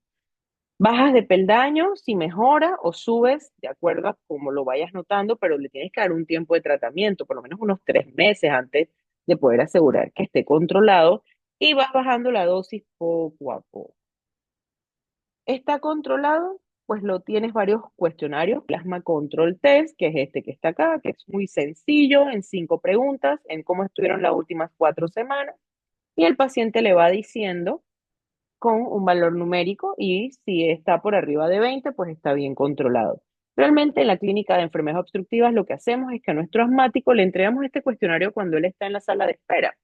Bajas de peldaño si mejora o subes de acuerdo a cómo lo vayas notando, pero le tienes que dar un tiempo de tratamiento, por lo menos unos 3 meses antes de poder asegurar que esté controlado y vas bajando la dosis poco a poco. ¿Está controlado? Pues lo tienes varios cuestionarios, Plasma Control Test, que es este que está acá, que es muy sencillo, en 5 preguntas, en cómo estuvieron las últimas 4 semanas, y el paciente le va diciendo con un valor numérico y si está por arriba de 20, pues está bien controlado. Realmente en la clínica de enfermedades obstructivas lo que hacemos es que a nuestro asmático le entregamos este cuestionario cuando él está en la sala de espera.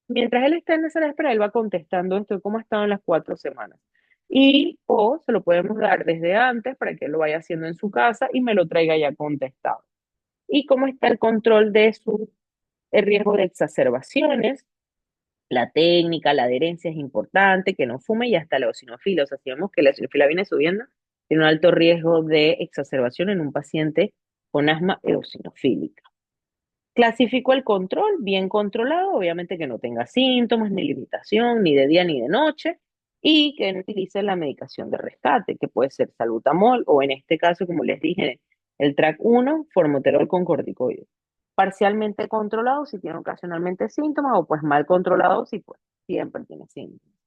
Mientras él está en la sala de espera, él va contestando esto de cómo ha estado en las 4 semanas. Y o se lo podemos dar desde antes para que él lo vaya haciendo en su casa y me lo traiga ya contestado. Y cómo está el control de su el riesgo de exacerbaciones, la técnica, la adherencia es importante, que no fume y hasta la eosinofilia. O sea, si vemos que la eosinofilia viene subiendo, tiene un alto riesgo de exacerbación en un paciente con asma eosinofílica. Clasificó el control, bien controlado, obviamente que no tenga síntomas, ni limitación, ni de día ni de noche, y que no utilice la medicación de rescate, que puede ser salbutamol o en este caso, como les dije, el track 1, formoterol con corticoides. Parcialmente controlado si tiene ocasionalmente síntomas o pues mal controlado si pues siempre tiene síntomas.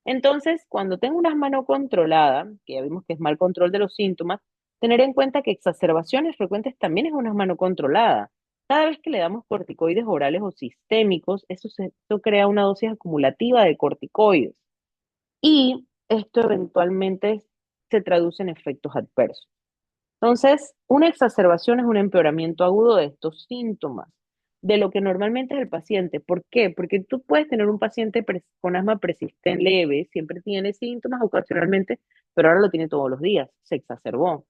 Entonces, cuando tengo una asma no controlada, que ya vimos que es mal control de los síntomas, tener en cuenta que exacerbaciones frecuentes también es una asma no controlada. Cada vez que le damos corticoides orales o sistémicos, esto crea una dosis acumulativa de corticoides y esto eventualmente se traduce en efectos adversos. Entonces, una exacerbación es un empeoramiento agudo de estos síntomas, de lo que normalmente es el paciente. ¿Por qué? Porque tú puedes tener un paciente con asma persistente leve, siempre tiene síntomas ocasionalmente, pero ahora lo tiene todos los días, se exacerbó.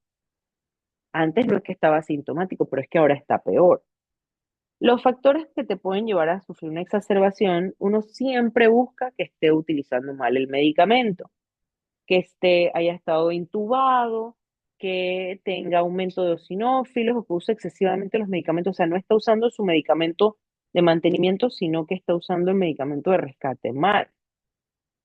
Antes no es que estaba sintomático, pero es que ahora está peor. Los factores que te pueden llevar a sufrir una exacerbación, uno siempre busca que esté utilizando mal el medicamento, que haya estado intubado, que tenga aumento de eosinófilos o que use excesivamente los medicamentos, o sea, no está usando su medicamento de mantenimiento, sino que está usando el medicamento de rescate mal.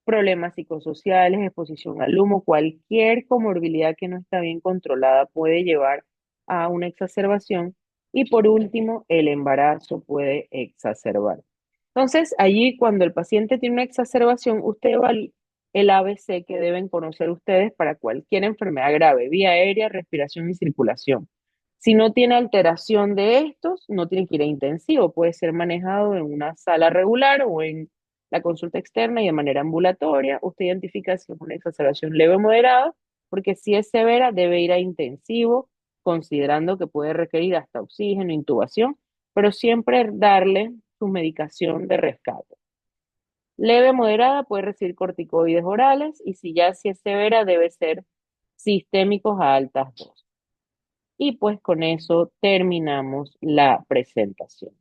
Problemas psicosociales, exposición al humo, cualquier comorbilidad que no está bien controlada puede llevar a una exacerbación. Y por último, el embarazo puede exacerbar. Entonces, allí cuando el paciente tiene una exacerbación, usted va el ABC que deben conocer ustedes para cualquier enfermedad grave, vía aérea, respiración y circulación. Si no tiene alteración de estos, no tiene que ir a intensivo, puede ser manejado en una sala regular o en la consulta externa y de manera ambulatoria. Usted identifica si es una exacerbación leve o moderada, porque si es severa debe ir a intensivo, considerando que puede requerir hasta oxígeno, intubación, pero siempre darle su medicación de rescate. Leve o moderada puede recibir corticoides orales y si es severa debe ser sistémicos a altas dosis. Y pues con eso terminamos la presentación.